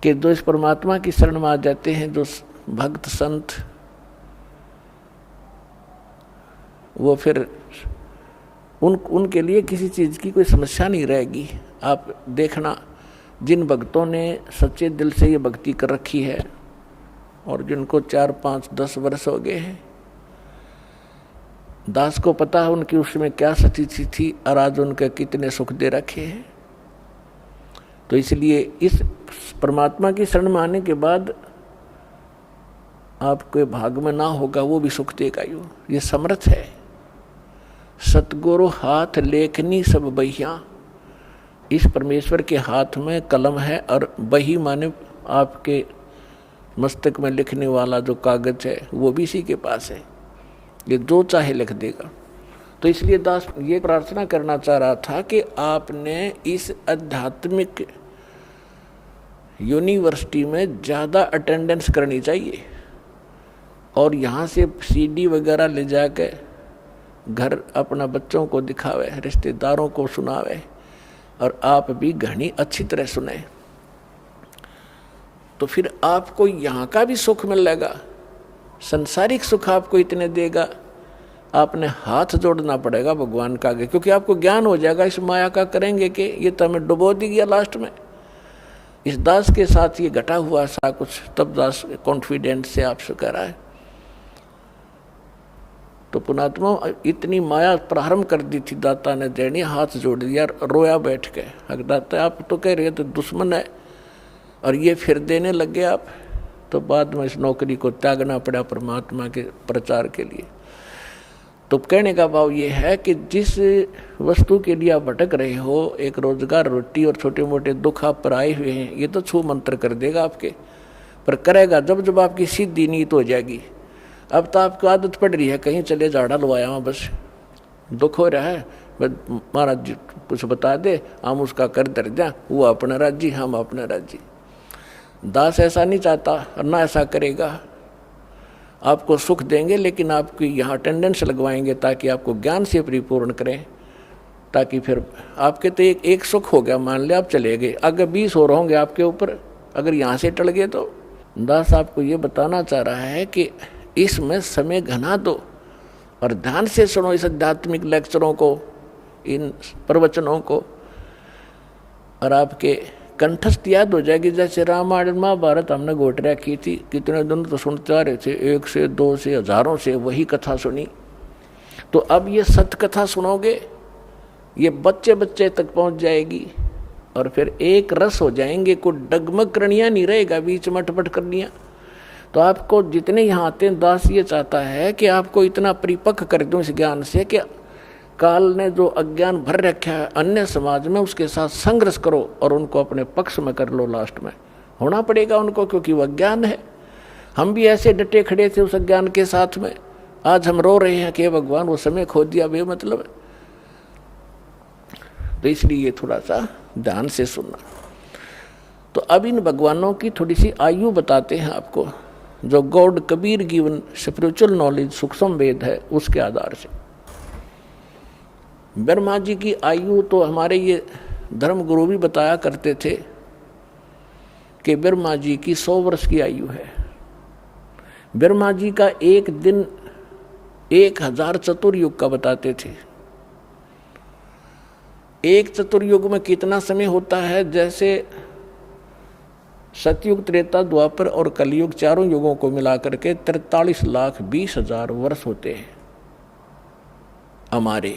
कि जो इस परमात्मा की शरण में आ जाते हैं, जो भक्त संत, वो फिर उनके लिए किसी चीज़ की कोई समस्या नहीं रहेगी। आप देखना, जिन भक्तों ने सच्चे दिल से ये भक्ति कर रखी है और जिनको 4, 5, 10 वर्ष हो गए हैं, दास को पता है उनकी उसमें क्या स्थिति थी और आज उनके कितने सुख दे रखे हैं। तो इसलिए इस परमात्मा की शरण में आने के बाद आपके भाग में ना होगा वो भी सुख देगा। ये समर्थ है। सतगुरु हाथ लेखनी सब बहिया, इस परमेश्वर के हाथ में कलम है और बही माने आपके मस्तक में लिखने वाला जो कागज है वो भी इसी के पास है। ये जो चाहे लिख देगा। तो इसलिए दास ये प्रार्थना करना चाह रहा था कि आपने इस आध्यात्मिक यूनिवर्सिटी में ज़्यादा अटेंडेंस करनी चाहिए और यहाँ से सीडी वगैरह ले जाके घर अपना बच्चों को दिखावे, रिश्तेदारों को सुनावे और आप भी घनी अच्छी तरह सुने, तो फिर आपको यहाँ का भी सुख मिलेगा। संसारिक सुख आपको इतने देगा, आपने हाथ जोड़ना पड़ेगा भगवान का आगे, क्योंकि आपको ज्ञान हो जाएगा इस माया का करेंगे कि ये तो हमें डुबो दी गया लास्ट में। इस दास के साथ ये घटा हुआ सा कुछ, तब दास कॉन्फिडेंस से आपसे कह रहा है। तो पुणात्मा इतनी माया प्रारंभ कर दी थी, दाता ने देनी हाथ जोड़ दिया, रोया बैठ के। दाता आप तो कह रहे तो दुश्मन है और ये फिर देने लग गए आप, तो बाद में इस नौकरी को त्यागना पड़ा परमात्मा के प्रचार के लिए। तो कहने का भाव ये है कि जिस वस्तु के लिए आप भटक रहे हो, एक रोजगार, रोटी और छोटे मोटे दुख आप पर आए हुए हैं, ये तो छू मंत्र कर देगा आपके, पर करेगा जब जब आपकी सीधी नीयत हो जाएगी। अब तो आपको आदत पड़ रही है कहीं चले झाड़ा लवाया वहाँ, बस दुख हो रहा है, महाराज जी कुछ बता दे, हम उसका कर दर दें, वो अपना राज्य, हम अपना राज्य। दास ऐसा नहीं चाहता और ना ऐसा करेगा। आपको सुख देंगे लेकिन आपकी यहाँ अटेंडेंस लगवाएंगे ताकि आपको ज्ञान से परिपूर्ण करें, ताकि फिर आपके तो एक सुख हो गया, मान लिया आप चले गए, अगर 20 और होंगे आपके ऊपर अगर यहाँ से टल गए। तो दास आपको ये बताना चाह रहा है कि इसमें समय घना दो और ध्यान से सुनो इस आध्यात्मिक लेक्चरों को, इन प्रवचनों को, और आपके कंठस्थ याद हो जाएगी। जैसे रामायण महाभारत हमने गोटरिया की थी, कितने दिन तो सुनते आ रहे थे, 1 से 2 से हजारों से वही कथा सुनी। तो अब ये सत्य कथा सुनोगे, ये बच्चे बच्चे तक पहुंच जाएगी और फिर एक रस हो जाएंगे, कोई डगमग करणिया नहीं रहेगा, बीच में अटपट करनिया। तो आपको जितने यहाँ आते हैं, दास ये चाहता है कि आपको इतना परिपक्व कर दूं इस ज्ञान से कि काल ने जो अज्ञान भर रखा है अन्य समाज में, उसके साथ संघर्ष करो और उनको अपने पक्ष में कर लो। लास्ट में होना पड़ेगा उनको, क्योंकि वह अज्ञान है। हम भी ऐसे डटे खड़े थे उस अज्ञान के साथ में, आज हम रो रहे हैं कि भगवान वो समय खो दिया बेमतलब। तो इसलिए ये थोड़ा सा ध्यान से सुनना। तो अब इन भगवानों की थोड़ी सी आयु बताते हैं आपको, जो God Kabir given spiritual knowledge सूक्ष्म वेद है उसके आधार से। ब्रह्मा जी की आयु तो हमारे ये धर्म गुरु भी बताया करते थे कि ब्रह्मा जी की 100 वर्ष की आयु है। ब्रह्मा जी का एक दिन 1000 चतुर्युग का बताते थे। एक चतुर्युग में कितना समय होता है, जैसे सतयुग, त्रेता, द्वापर और कलयुग चारों युगों को मिलाकर के 43,20,000 वर्ष होते हैं हमारे।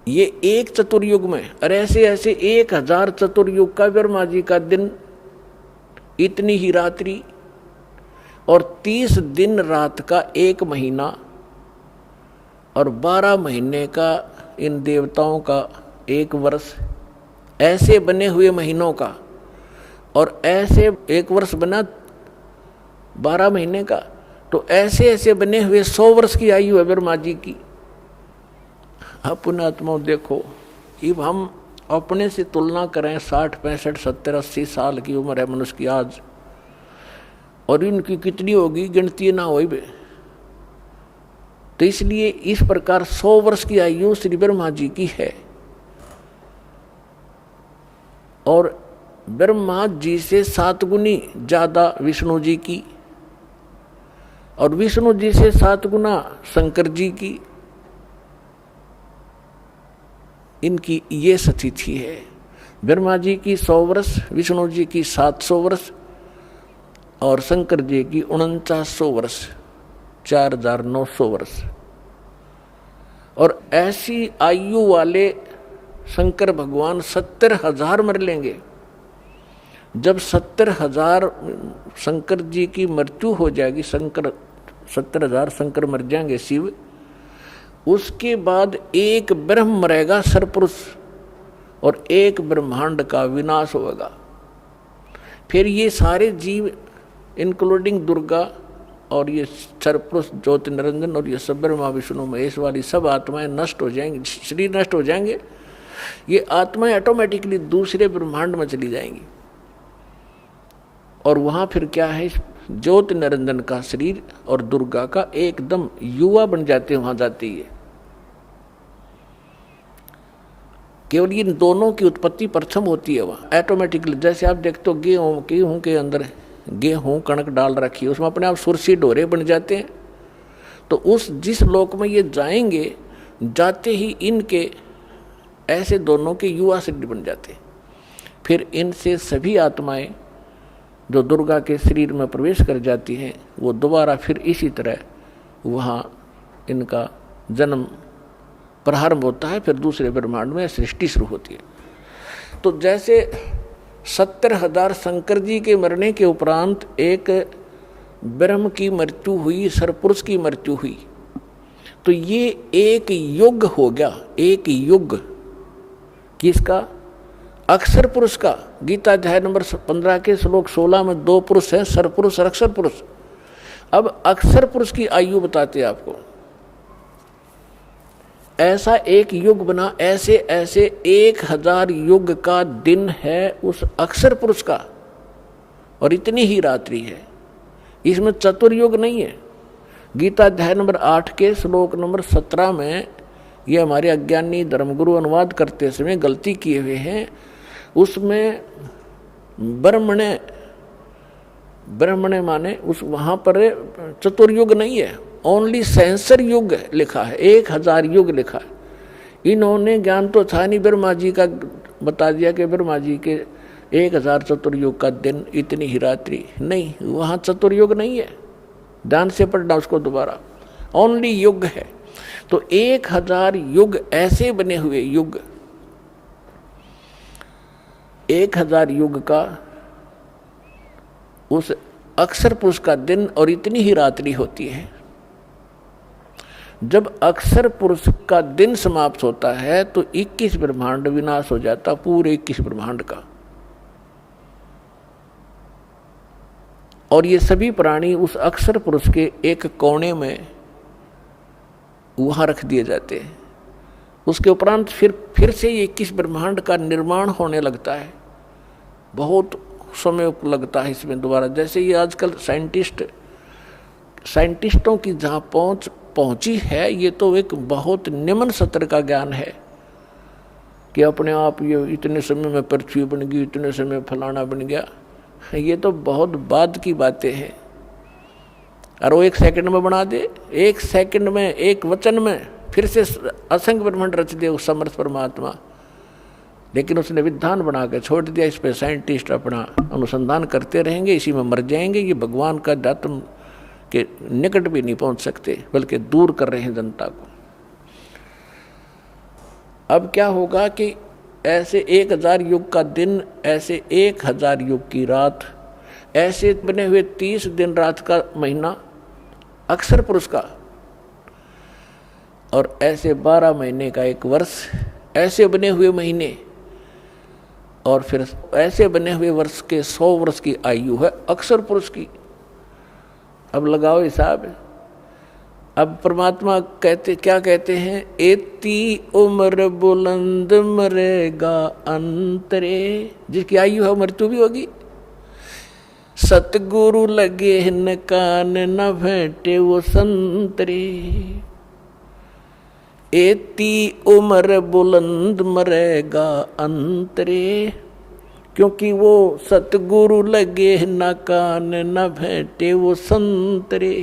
ये एक चतुर्युग में, और ऐसे ऐसे 1000 चतुर्युग का ब्रह्मा जी का दिन, इतनी ही रात्रि, और 30 दिन रात का एक महीना, और 12 महीने का इन देवताओं का एक वर्ष। ऐसे बने हुए महीनों का, और ऐसे एक वर्ष बना 12 महीने का, तो ऐसे ऐसे बने हुए 100 वर्ष की आयु है ब्रह्मा जी की। अपने आत्मा देखो, अब हम अपने से तुलना करें, 60, 65, 70, 80 साल की उम्र है मनुष्य की आज, और इनकी कितनी होगी गिनती ना हो बे। तो इसलिए इस प्रकार 100 वर्ष की आयु श्री ब्रह्मा जी की है। और ब्रह्मा जी से 7 गुनी ज्यादा विष्णु जी की, और विष्णु जी से 7 गुना शंकर जी की। इनकी ये सतिथि है। ब्रह्मा जी की 100 वर्ष, विष्णु जी की 700 वर्ष और शंकर जी की 4900 वर्ष, 4900 वर्ष। और ऐसी आयु वाले शंकर भगवान 70,000 मर लेंगे। जब 70,000 शंकर जी की मृत्यु हो जाएगी, 70,000 शंकर मर जाएंगे शिव, उसके बाद एक ब्रह्म मरेगा सरपुरुष, और एक ब्रह्मांड का विनाश होगा। फिर ये सारे जीव इंक्लूडिंग दुर्गा और ये सरपुरुष ज्योति निरंजन और ये सब ब्रह्मा विष्णु महेश वाली सब आत्माएं नष्ट हो जाएंगी, शरीर नष्ट हो जाएंगे। ये आत्माएं ऑटोमेटिकली दूसरे ब्रह्मांड में चली जाएंगी, और वहां फिर क्या है, ज्योति निरंजन का शरीर और दुर्गा का एकदम युवा बन जाते हैं, वहां जाती है। केवल इन दोनों की उत्पत्ति प्रथम होती है वहां ऑटोमेटिकली। जैसे आप देखते हो गेहूं के अंदर गेहूं कणक डाल रखी है, उसमें अपने आप सुरसी डोरे बन जाते हैं। तो उस जिस लोक में ये जाएंगे, जाते ही इनके ऐसे दोनों के युवा शरीर बन जाते हैं। फिर इनसे सभी आत्माएं जो दुर्गा के शरीर में प्रवेश कर जाती हैं, वो दोबारा फिर इसी तरह वहाँ इनका जन्म प्रारंभ होता है। फिर दूसरे ब्रह्मांड में सृष्टि शुरू होती है। तो जैसे 70,000 शंकर जी के मरने के उपरांत एक ब्रह्म की मृत्यु हुई, सरपुरुष की मृत्यु हुई, तो ये एक युग हो गया। एक युग किसका? अक्षर पुरुष का। गीता अध्याय नंबर 15 के श्लोक 16 में 2 पुरुष हैं, सरपुरुष और अक्षर पुरुष। अब अक्षर पुरुष की आयु बताते हैं आपको। ऐसा एक युग बना, ऐसे ऐसे 1000 युग का दिन है उस अक्षर पुरुष का, और इतनी ही रात्रि है। इसमें चतुर्युग नहीं है। गीता अध्याय नंबर 8 के श्लोक नंबर 17 में ये हमारे अज्ञानी धर्मगुरु अनुवाद करते समय गलती किए हुए हैं। उसमें ब्रह्मणे माने उस वहाँ पर चतुर्युग नहीं है, ओनली सहस्र युग लिखा है, 1000 युग लिखा है। इन्होंने ज्ञान तो था नहीं, ब्रह्मा जी का बता दिया कि ब्रह्मा जी के 1000 चतुर्युग का दिन, इतनी ही रात्रि। नहीं, वहाँ चतुर्युग नहीं है, ध्यान से पढ़ना उसको दोबारा, ओनली युग है। तो 1000 युग ऐसे बने हुए युग, 1000 युग का उस अक्षर पुरुष का दिन और इतनी ही रात्रि होती है। जब अक्षर पुरुष का दिन समाप्त होता है तो 21 ब्रह्मांड विनाश हो जाता, पूरे 21 ब्रह्मांड का। और ये सभी प्राणी उस अक्षर पुरुष के एक कोने में वहां रख दिए जाते हैं। उसके उपरांत फिर से ये 21 ब्रह्मांड का निर्माण होने लगता है। बहुत समय लगता है इसमें दोबारा। जैसे ये आजकल साइंटिस्टों की जहाँ पहुंची है, ये तो एक बहुत निम्न स्तर का ज्ञान है कि अपने आप ये इतने समय में पृथ्वी बन गई, इतने समय फलाना बन गया। ये तो बहुत बाद की बातें हैं। और वो 1 सेकंड में बना दे, 1 सेकंड में, एक वचन में फिर से असंख्य ब्रह्मांड रच दे उस समर्थ परमात्मा। लेकिन उसने विधान बना के छोड़ दिया। इस पे साइंटिस्ट अपना अनुसंधान करते रहेंगे, इसी में मर जाएंगे। ये भगवान का दातम के निकट भी नहीं पहुंच सकते, बल्कि दूर कर रहे हैं जनता को। अब क्या होगा कि ऐसे 1000 युग का दिन, ऐसे 1000 युग की रात, ऐसे बने हुए 30 दिन रात का महीना अक्षर पुरुष का, और ऐसे 12 महीने का एक वर्ष, ऐसे बने हुए महीने, और फिर ऐसे बने हुए वर्ष के 100 वर्ष की आयु है अक्षर पुरुष की। अब लगाओ हिसाब। अब परमात्मा क्या कहते हैं? एती उम्र बुलंद मरेगा अंतरे, जिसकी आयु है मृत्यु भी होगी। सतगुरु लगे न कान न भेंटे वो संतरे। एती उम्र बुलंद मरेगा अंतरे, क्योंकि वो सतगुरु लगे न कान न भेंटे वो संतरे।